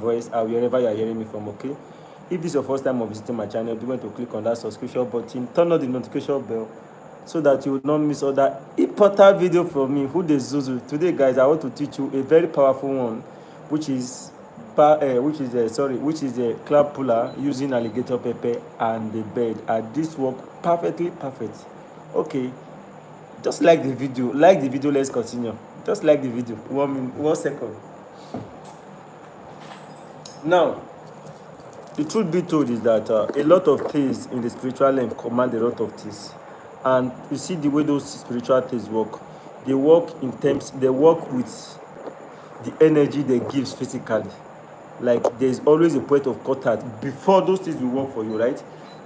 voice wherever you are hearing me from, okay? If this is your first time of visiting my channel, do want to click on that subscription button, turn on the notification bell so that you will not miss other important video from me. Who the Zuzu. Today, guys, I want to teach you a very powerful one, which is a club puller using alligator pepper and the bed, and this work perfectly perfect. Okay, just like the video, let's continue. Just like the video. 1 second. Now, the truth be told is that a lot of things in the spiritual realm command a lot of things, and you see the way those spiritual things work. They work with the energy they gives physically. Like, there's always a point of contact before those things will work for you, right?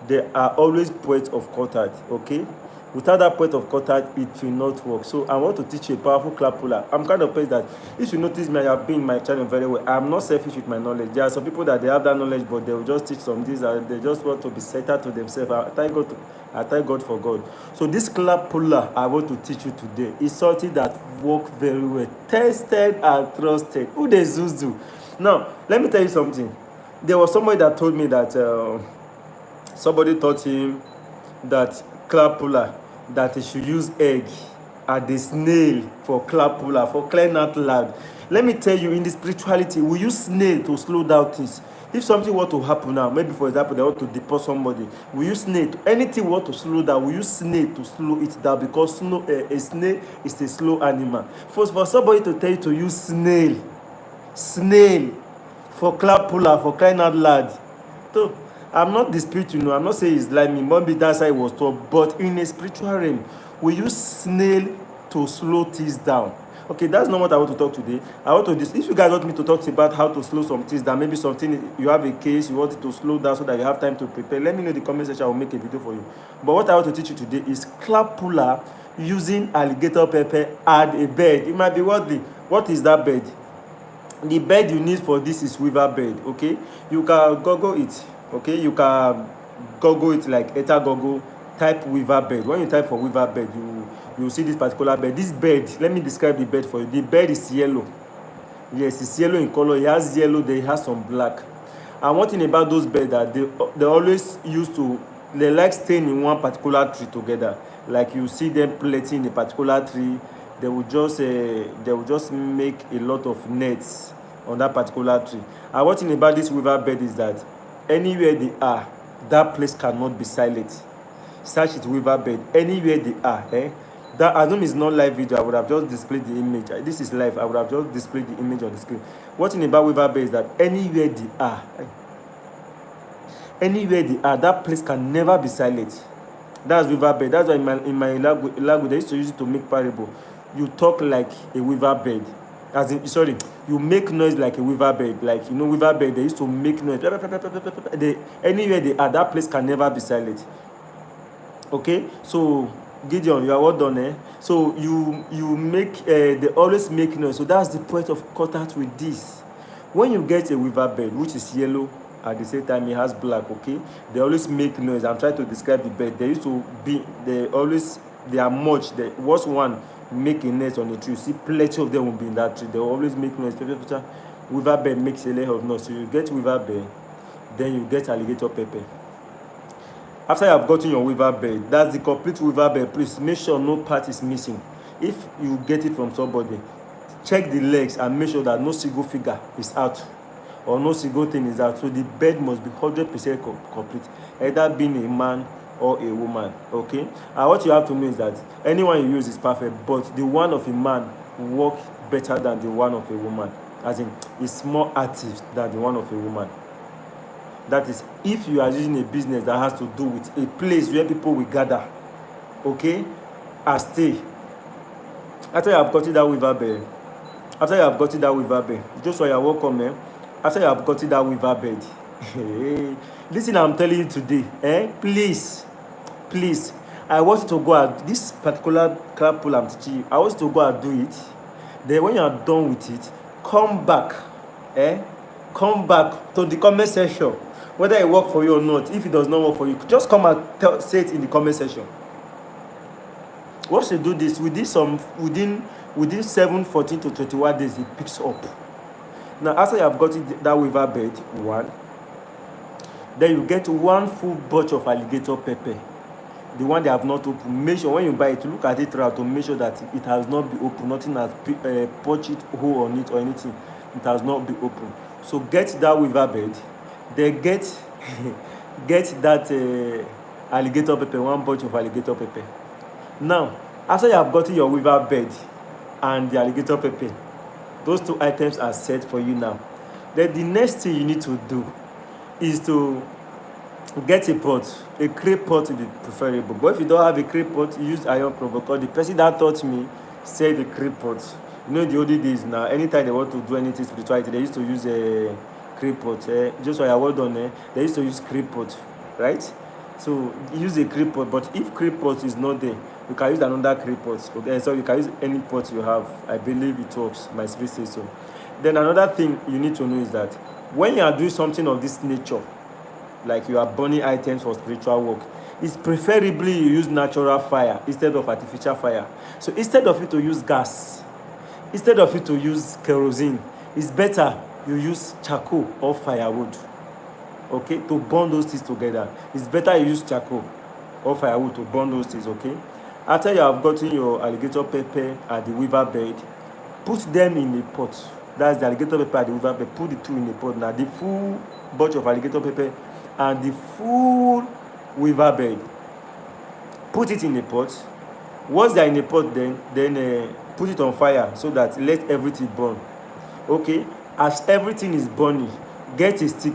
There are always points of contact, okay? Without that point of contact, it will not work. So I want to teach you a powerful clap puller. I'm kind of person that, if you notice me, I have been in my channel very well. I'm not selfish with my knowledge. There are some people that they have that knowledge, but they will just teach some things and they just want to be centered to themselves. I thank God for God. So this clap puller I want to teach you today is something that works very well, tested and trusted. Who the Zuzu? Now, let me tell you something. There was somebody that told me that somebody taught him that clap puller, that he should use egg and the snail for clap puller, for clearing out loud. Let me tell you, in the spirituality, we use snail to slow down things. If something were to happen now, maybe for example they want to deport somebody, we use snail. Anything want to slow down, we use snail to slow it down, because a snail is a slow animal. For somebody to tell you to use snail for clap puller, for crying out loud. So I'm not disputing, I'm not saying it's like me, maybe that's how it was taught, but in a spiritual realm, we use snail to slow things down. Okay, that's not what I want to talk today. I want to if you guys want me to talk about how to slow some things down, maybe something you have a case, you want it to slow down so that you have time to prepare, let me know in the comment section. I will make a video for you. But what I want to teach you today is clap puller using alligator pepper and a bed. It might be worldly. What is that bed? The bed you need for this is weaver bed. Okay, you can google it. Okay, you can google it, like enter google, type weaver bed. When you type for weaver bed, you see this particular bed. This bed, let me describe the bed for you. The bed is yellow. Yes, it's yellow in color. It has yellow, they have some black. And one thing about those beds that they always used to, they like staying in one particular tree together. Like you see them plating in a particular tree, they will just make a lot of nets on that particular tree. And one thing about this weaver bed is that anywhere they are, that place cannot be silent. Search it, weaver bed, anywhere they are. That Azum is not live video. I would have just displayed the image. This is live. I would have just displayed the image on the screen. One thing about weaver bed is that anywhere they are, that place can never be silent. That's weaver bed. That's why in my language they used to use it to make parable. You talk like a weaver bed. As in, sorry, you make noise like a weaver bed. Like, you know, weaver bed, they used to make noise. Anywhere they are, that place can never be silent. Okay, so Gideon, you are well done, eh? So you make they always make noise. So that's the point of contact with this. When you get a weaver bed which is yellow, at the same time it has black, okay, they always make noise. I'm trying to describe the bed. They used to be, they are much. They was one make a nest on the tree. You see plenty of them will be in that tree. They always make noise. Weaver bed makes a lot of noise. So you get weaver bed, then you get alligator pepper. After you have gotten your weaver bed, that's the complete weaver bed. Please make sure no part is missing. If you get it from somebody, check the legs and make sure that no single figure is out or no single thing is out. So the bed must be 100% complete, either being a man or a woman. Okay, and what you have to know is that anyone you use is perfect, but the one of a man works better than the one of a woman, as in it's more active than the one of a woman. That is, if you are using a business that has to do with a place where people will gather, okay, and stay. After you have gotten that weaver bed, just so you are welcome, man. After you have gotten that weaver bed, listen, I'm telling you today, please, I want you to go and this particular clap pull I'm teaching you. I want you to go and do it. Then when you are done with it, come back to the comment section, whether it works for you or not. If it does not work for you, just come and say it in the comment section. Once you do this, within 7, 14 to 21 days, it picks up. Now, after you have gotten that weaver bed, one, then you get one full bunch of alligator pepper, the one they have not opened. Make sure when you buy it, look at it throughout to make sure that it has not been opened, nothing has punched it hole on it or anything. It has not been opened. So get that weaver bed, then get get that alligator pepper, one bunch of alligator pepper. Now, after you have gotten your weaver bed and the alligator pepper, those two items are set for you now. Then the next thing you need to do is to get a pot. A clay pot will be preferable, but if you don't have a clay pot, you use iron pot, because the person that taught me said the clay pot. You know, the olden days now, anytime they want to do anything spirituality, they used to use a clay pot. Just for your word on they used to use clay pot, right? So use a clay pot, but if clay pot is not there, you can use another clay pot. Okay, so you can use any pot you have. I believe it works. My spirit says so. Then another thing you need to know is that when you are doing something of this nature, like you are burning items for spiritual work, it's preferably you use natural fire instead of artificial fire. So instead of you to use gas, instead of you to use kerosene, it's better you use charcoal or firewood, okay, to burn those things together. It's better you use charcoal or firewood to burn those things, okay. After you have gotten your alligator pepper and the weaver bed, put them in a pot. That's the alligator pepper and the weaver bed. Put the two in a pot. Now the full bunch of alligator pepper and the full weaver bed, put it in a pot. Once they're in a pot, then put it on fire so that let everything burn, okay. As everything is burning, get a stick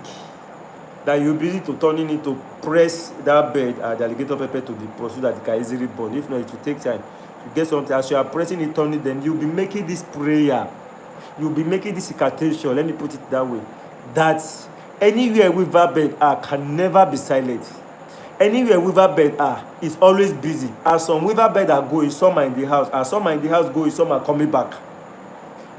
that you'll be able to turning it to press that bed and the alligator pepper to the pot so that it can easily burn. If not, it will take time. You get something, as you are pressing it, turning, then you'll be making this prayer, you'll be making this incantation, let me put it that way, that anywhere weaver bed can never be silent. Anywhere weaver bed is always busy. As some weaver bed are going, some are in the house. As some are in the house going, some are coming back.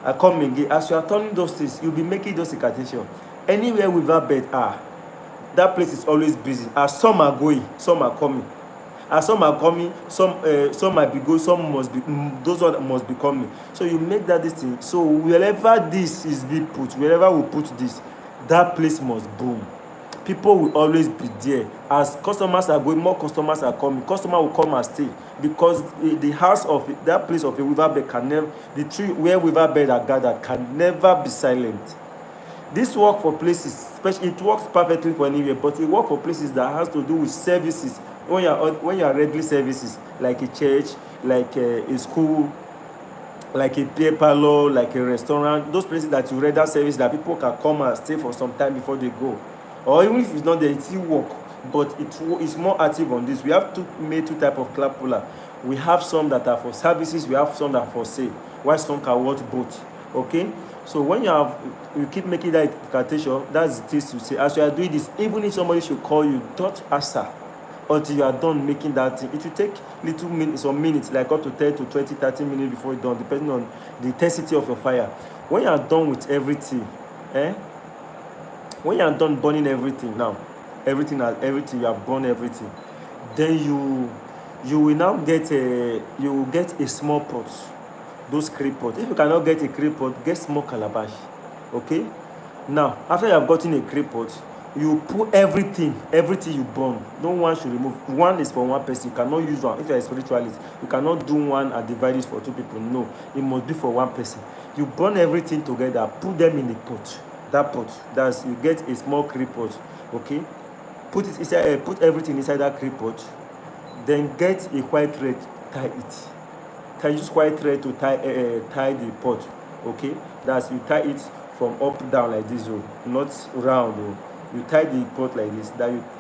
Are coming again. As you are turning those things, you'll be making those incantations. Anywhere weaver bed that place is always busy. As some are going, some are coming. As some are coming, some might be going, some must be those ones must be coming. So you make that this thing. So wherever this is being put, wherever we put this, that place must boom. People will always be there. As customers are going, more customers are coming. Customer will come and stay, because the house of that place of a weaver bed can never, the tree where weaver bed are gathered can never be silent. This work for places, especially, it works perfectly for anywhere, but it work for places that has to do with services. When you are regular services, like a church, like a school, like a beer parlor, like a restaurant, those places that you render service that people can come and stay for some time before they go. Or even if it's not there, it still work, but it's more active on this. We have two type of clap puller. We have some that are for services, we have some that are for sale, while some can work both, okay. So when you keep making that incantation, that's the thing to say. As you are doing this, even if somebody should call you, don't answer until you are done making that thing. It will take little minutes, some minutes, like up to 10 to 20, 30 minutes before you're done, depending on the intensity of your fire. When you are done with everything, when you are done burning everything, now everything you have burned everything, then you will now get a small pot, those clay pot. If you cannot get a clay pot, get small calabash, okay. Now after you have gotten a clay pot, you put everything you burn. No one should remove. One is for one person. You cannot use one. If you are a spiritualist, you cannot do one and divide it for two people. No, it must be for one person. You burn everything together, put them in a pot. That pot, that's, you get a small clay pot, okay. Put it inside, put everything inside that clay pot. Then get a white thread, tie it. Can use white thread to tie the pot, okay. That's, you tie it from up down like this, not round. You tie the pot like this.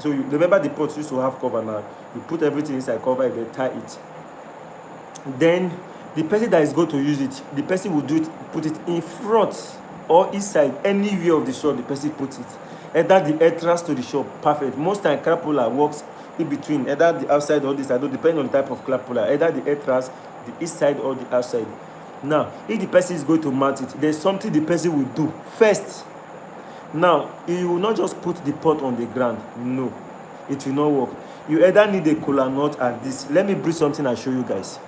So you remember the pot used to have cover. Now you put everything inside, cover it, then tie it. Then the person that is going to use it, the person will put it in front or inside, anywhere of the shop the person puts it. Either the entrance to the shop, perfect. Most time crapola works in between, either the outside or the side, depending on the type of crapola, either the entrance, the east side or the outside. Now if the person is going to mount it, there's something the person will do first. Now you will not just put the pot on the ground. No, it will not work. You either need a kola nut and this. Let me bring something and show you guys.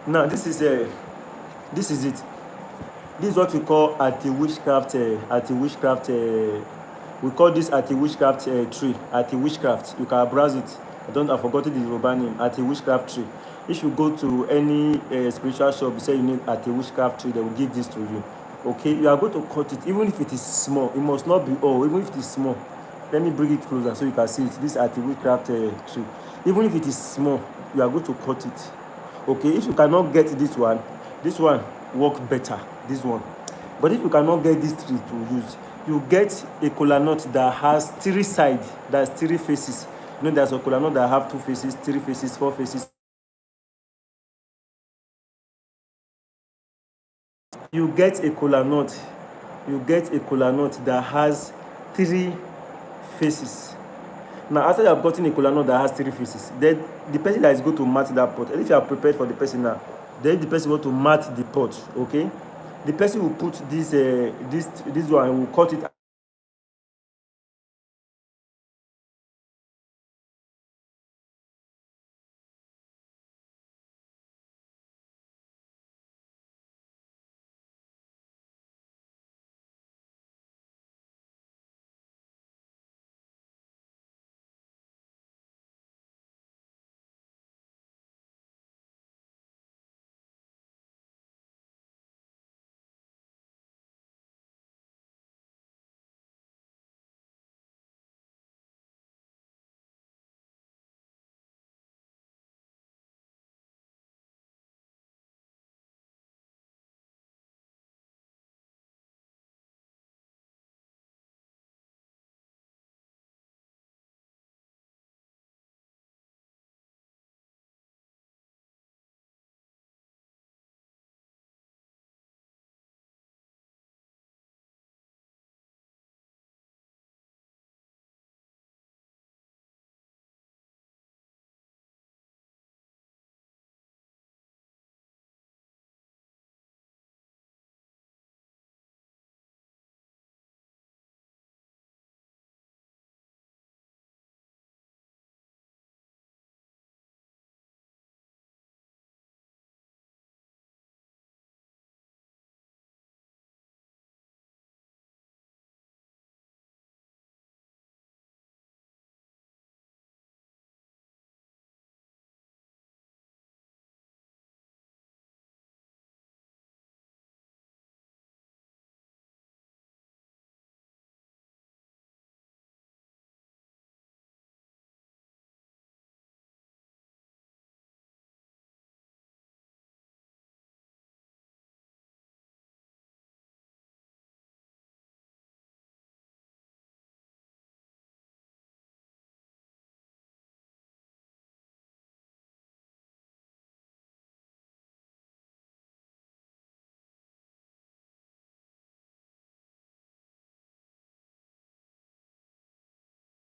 Now this is it. This is what we call anti-witchcraft. We call this anti-witchcraft tree. Anti-witchcraft. You can browse it. I forgot the Yoruba name. Anti-witchcraft tree. If you go to any spiritual shop, you say you need anti-witchcraft tree, they will give this to you. Okay, you are going to cut it, even if it is small. It must not be all. Even if it is small. Let me bring it closer so you can see it. This anti-witchcraft tree. Even if it is small, you are going to cut it. Okay, if you cannot get this one work better. This one. But if you cannot get this tree to use, you get a kola nut that has 3 sides, that's 3 faces. You know, there's a kola nut that have 2 faces, 3 faces, 4 faces. You get a kola nut that has 3 faces. Now, after you have gotten a kola nut that has 3 faces, then the person that is going to mat that pot, and if you are prepared for the person now, then the person want to mat the pot, okay? The person will put this one, will cut it